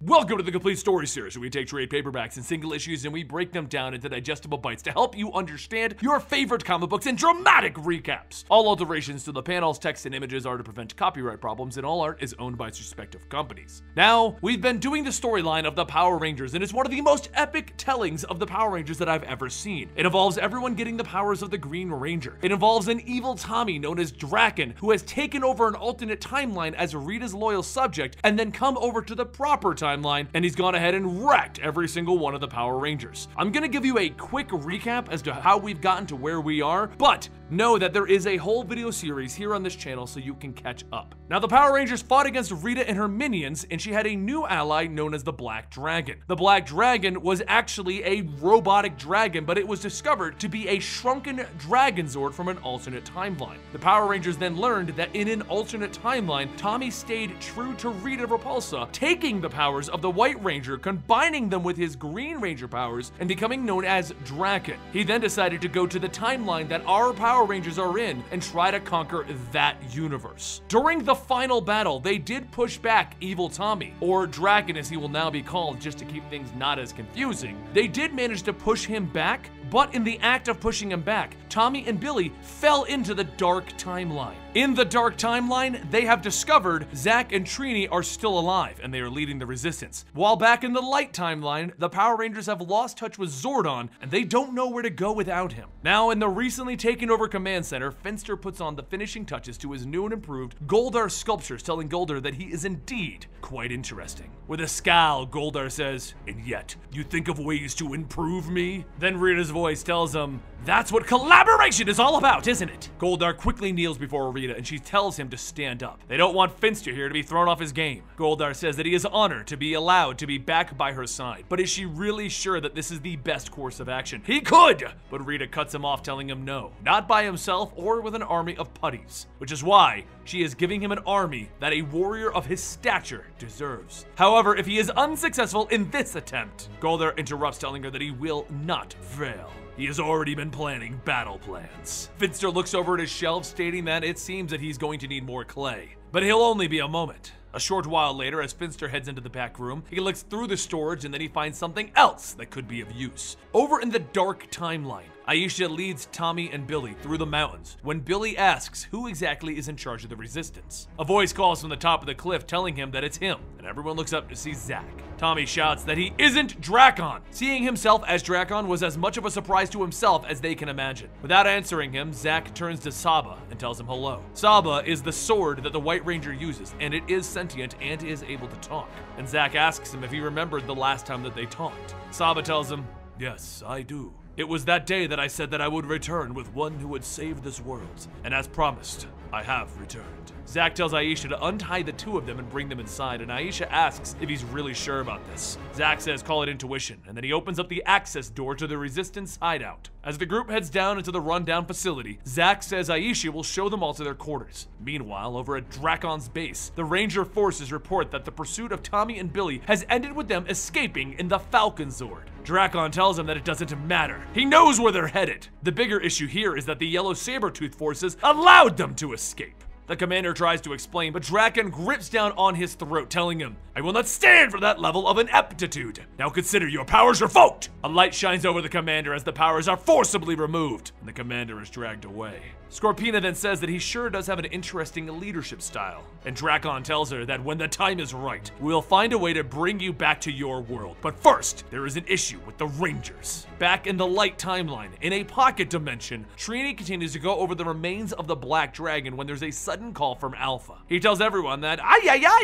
Welcome to the Complete Story Series, where we take trade paperbacks and single issues and we break them down into digestible bites to help you understand your favorite comic books in dramatic recaps. All alterations to the panels, text, and images are to prevent copyright problems, and all art is owned by its respective companies. Now, we've been doing the storyline of the Power Rangers, and it's one of the most epic tellings of the Power Rangers that I've ever seen. It involves everyone getting the powers of the Green Ranger. It involves an evil Tommy known as Draken, who has taken over an alternate timeline as Rita's loyal subject, and then come over to the proper timeline, and he's gone ahead and wrecked every single one of the Power Rangers. I'm gonna give you a quick recap as to how we've gotten to where we are, but know that there is a whole video series here on this channel so you can catch up. Now, the Power Rangers fought against Rita and her minions, and she had a new ally known as the Black Dragon. The Black Dragon was actually a robotic dragon, but it was discovered to be a shrunken Dragon Zord from an alternate timeline. The Power Rangers then learned that in an alternate timeline, Tommy stayed true to Rita Repulsa, taking the powers of the White Ranger, combining them with his Green Ranger powers, and becoming known as Draken. He then decided to go to the timeline that our Power Rangers are in and try to conquer that universe. During the final battle, they did push back Evil Tommy, or Draken as he will now be called just to keep things not as confusing. They did manage to push him back, but in the act of pushing him back, Tommy and Billy fell into the Dark Timeline. In the Dark Timeline, they have discovered Zack and Trini are still alive, and they are leading the resistance. While back in the Light Timeline, the Power Rangers have lost touch with Zordon, and they don't know where to go without him. Now, in the recently taken over command center, Finster puts on the finishing touches to his new and improved Goldar sculptures, telling Goldar that he is indeed quite interesting. With a scowl, Goldar says, "And yet, you think of ways to improve me?" Then Rita's voice tells him, "That's what collaboration is all about, isn't it?" Goldar quickly kneels before Rita, and she tells him to stand up. They don't want Finster here to be thrown off his game. Goldar says that he is honored to be allowed to be back by her side, but is she really sure that this is the best course of action? He could! But Rita cuts him off, telling him no, not by himself or with an army of putties, which is why she is giving him an army that a warrior of his stature deserves. However, if he is unsuccessful in this attempt, Goldar interrupts, telling her that he will not fail. He has already been planning battle plans. Finster looks over at his shelf, stating that it seems that he's going to need more clay. But he'll only be a moment. A short while later, as Finster heads into the back room, he looks through the storage and then he finds something else that could be of use. Over in the Dark Timeline, Aisha leads Tommy and Billy through the mountains when Billy asks who exactly is in charge of the resistance. A voice calls from the top of the cliff, telling him that it's him, and everyone looks up to see Zack. Tommy shouts that he isn't Drakon. Seeing himself as Drakon was as much of a surprise to himself as they can imagine. Without answering him, Zack turns to Saba and tells him hello. Saba is the sword that the White Ranger uses, and it is sentient and is able to talk. And Zack asks him if he remembered the last time that they talked. Saba tells him, "Yes, I do. It was that day that I said that I would return with one who would save this world, and as promised, I have returned." Zack tells Aisha to untie the two of them and bring them inside, and Aisha asks if he's really sure about this. Zack says call it intuition, and then he opens up the access door to the Resistance hideout. As the group heads down into the rundown facility, Zack says Aisha will show them all to their quarters. Meanwhile, over at Drakon's base, the Ranger forces report that the pursuit of Tommy and Billy has ended with them escaping in the Falcon Zord. Drakon tells him that it doesn't matter. He knows where they're headed. The bigger issue here is that the Yellow Sabertooth forces allowed them to escape. The commander tries to explain, but Draken grips down on his throat, telling him, "I will not stand for that level of ineptitude. Now consider your powers revoked." A light shines over the commander as the powers are forcibly removed, and the commander is dragged away. Scorpina then says that he sure does have an interesting leadership style, and Drakon tells her that when the time is right, we'll find a way to bring you back to your world. But first, there is an issue with the Rangers. Back in the Light Timeline, in a pocket dimension, Trini continues to go over the remains of the Black Dragon when there's a sudden call from Alpha. He tells everyone that,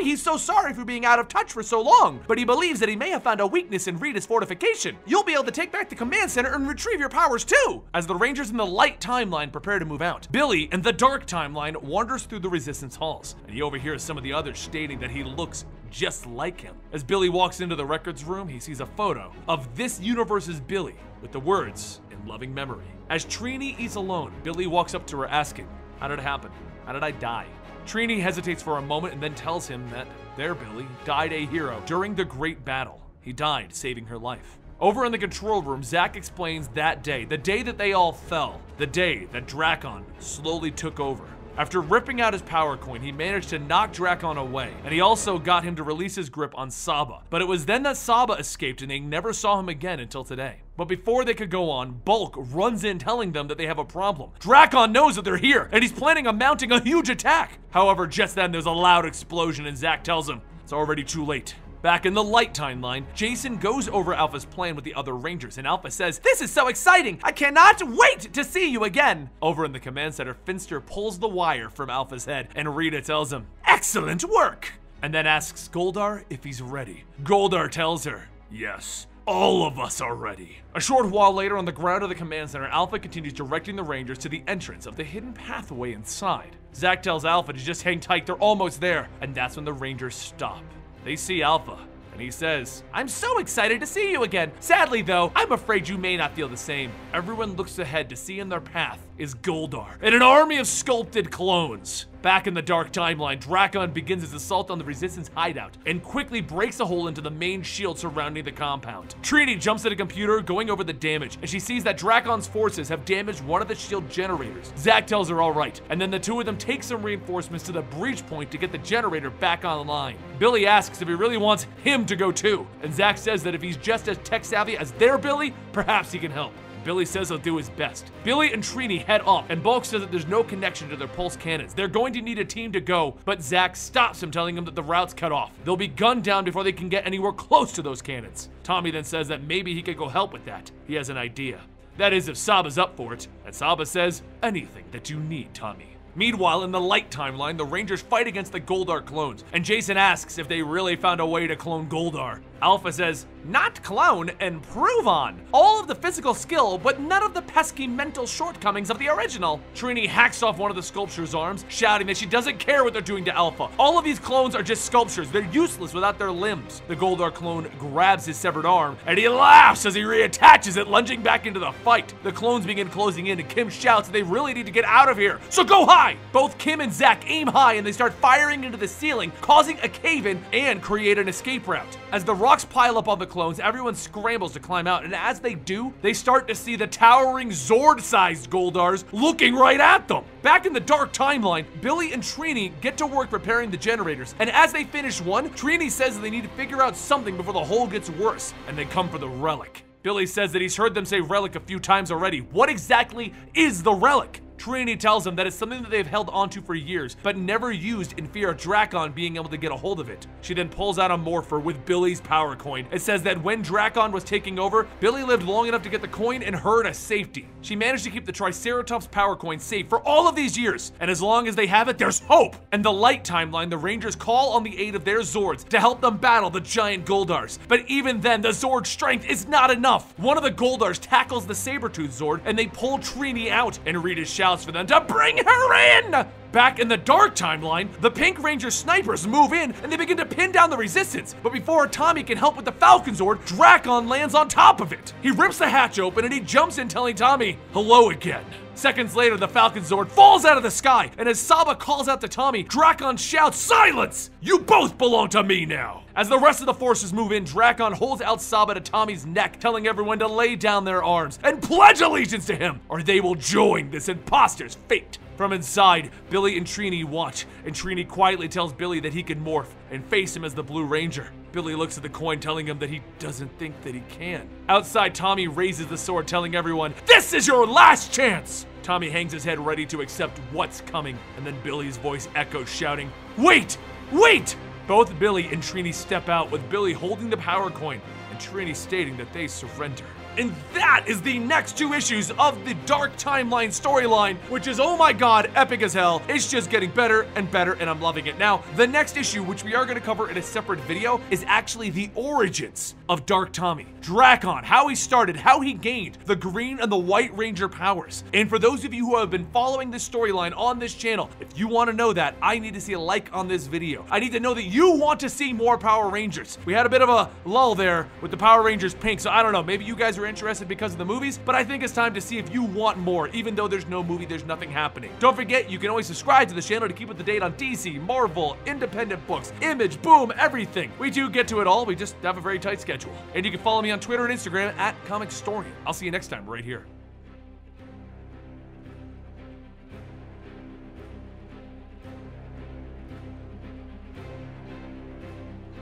he's so sorry for being out of touch for so long, but he believes that he may have found a weakness in Rita's fortification. You'll be able to take back the command center and retrieve your powers too. As the Rangers in the Light Timeline prepare to move out, Billy in the Dark Timeline wanders through the Resistance halls, and he overhears some of the others stating that he looks just like him. As Billy walks into the records room, he sees a photo of this universe's Billy with the words, "In loving memory." As Trini eats alone, Billy walks up to her asking, "How did it happen? How did I die?" Trini hesitates for a moment and then tells him that their Billy died a hero during the Great Battle. He died saving her life. Over in the control room, Zack explains that day, the day that they all fell, the day that Drakon slowly took over. After ripping out his power coin, he managed to knock Drakon away, and he also got him to release his grip on Saba. But it was then that Saba escaped and they never saw him again until today. But before they could go on, Bulk runs in telling them that they have a problem. Drakon knows that they're here, and he's planning on mounting a huge attack. However, just then there's a loud explosion and Zack tells him it's already too late. Back in the light timeline, Jason goes over Alpha's plan with the other Rangers, and Alpha says, "This is so exciting! I cannot wait to see you again!" Over in the command center, Finster pulls the wire from Alpha's head, and Rita tells him, "Excellent work!" And then asks Goldar if he's ready. Goldar tells her, "Yes. All of us are ready." A short while later, on the ground of the command center, Alpha continues directing the Rangers to the entrance of the hidden pathway inside. Zack tells Alpha to just hang tight, they're almost there, and that's when the Rangers stop. They see Alpha, and he says, "I'm so excited to see you again. Sadly though, I'm afraid you may not feel the same." Everyone looks ahead to see in their path is Goldar and an army of sculpted clones. Back in the dark timeline, Drakon begins his assault on the Resistance hideout and quickly breaks a hole into the main shield surrounding the compound. Trini jumps at a computer going over the damage, and she sees that Drakon's forces have damaged one of the shield generators. Zack tells her all right, and then the two of them take some reinforcements to the breach point to get the generator back online. Billy asks if he really wants him to go too, and Zack says that if he's just as tech savvy as their Billy, perhaps he can help. Billy says he'll do his best. Billy and Trini head off, and Bulk says that there's no connection to their pulse cannons. They're going to need a team to go, but Zack stops him, telling him that the route's cut off. They'll be gunned down before they can get anywhere close to those cannons. Tommy then says that maybe he could go help with that. He has an idea. That is, if Saba's up for it. And Saba says, "Anything that you need, Tommy." Meanwhile, in the light timeline, the Rangers fight against the Goldar clones, and Jason asks if they really found a way to clone Goldar. Alpha says, "Not clone, improve on. All of the physical skill, but none of the pesky mental shortcomings of the original." Trini hacks off one of the sculpture's arms, shouting that she doesn't care what they're doing to Alpha. All of these clones are just sculptures. They're useless without their limbs. The Goldar clone grabs his severed arm, and he laughs as he reattaches it, lunging back into the fight. The clones begin closing in, and Kim shouts that they really need to get out of here, so go high! Both Kim and Zack aim high, and they start firing into the ceiling, causing a cave-in and create an escape route. As the rocks pile up on the clones, everyone scrambles to climb out, and as they do, they start to see the towering Zord-sized Goldars looking right at them. Back in the dark timeline, Billy and Trini get to work repairing the generators, and as they finish one, Trini says that they need to figure out something before the hole gets worse, and they come for the relic. Billy says that he's heard them say relic a few times already. What exactly is the relic? Trini tells him that it's something that they've held onto for years, but never used in fear of Drakon being able to get a hold of it. She then pulls out a Morpher with Billy's power coin. It says that when Drakon was taking over, Billy lived long enough to get the coin and her to safety. She managed to keep the Triceratops power coin safe for all of these years, and as long as they have it, there's hope! In the light timeline, the Rangers call on the aid of their Zords to help them battle the giant Goldars. But even then, the Zord strength is not enough. One of the Goldars tackles the Sabertooth Zord, and they pull Trini out, and Rita shouts for them to bring her in! Back in the dark timeline, the Pink Ranger snipers move in and they begin to pin down the Resistance, but before Tommy can help with the Falcon Zord, Drakon lands on top of it. He rips the hatch open and he jumps in, telling Tommy, "Hello again." Seconds later, the Falcon Zord falls out of the sky, and as Saba calls out to Tommy, Drakon shouts, "Silence! You both belong to me now!" As the rest of the forces move in, Drakon holds out Saba to Tommy's neck, telling everyone to lay down their arms and pledge allegiance to him, or they will join this imposter's fate. From inside, Billy and Trini watch, and Trini quietly tells Billy that he can morph and face him as the Blue Ranger. Billy looks at the coin, telling him that he doesn't think that he can. Outside, Tommy raises the sword, telling everyone, "This is your last chance!" Tommy hangs his head ready to accept what's coming, and then Billy's voice echoes, shouting, "Wait! Wait!" Both Billy and Trini step out, with Billy holding the power coin, and Trini stating that they surrender. And that is the next 2 issues of the Dark Timeline storyline, which is, oh my god, epic as hell. It's just getting better and better, and I'm loving it. Now, the next issue, which we are going to cover in a separate video, is actually the origins of Dark Tommy. Drakon, how he started, how he gained the Green and the White Ranger powers. And for those of you who have been following this storyline on this channel, if you want to know that, I need to see a like on this video. I need to know that you want to see more Power Rangers. We had a bit of a lull there with the Power Rangers Pink, so I don't know, maybe you guys are interested because of the movies, but I think it's time to see if you want more. Even though there's no movie, there's nothing happening. Don't forget, you can always subscribe to the channel to keep up to date on DC, Marvel, independent books, Image, Boom, everything. We do get to it all, we just have a very tight schedule. And you can follow me on Twitter and Instagram at Comicstorian. I'll see you next time right here.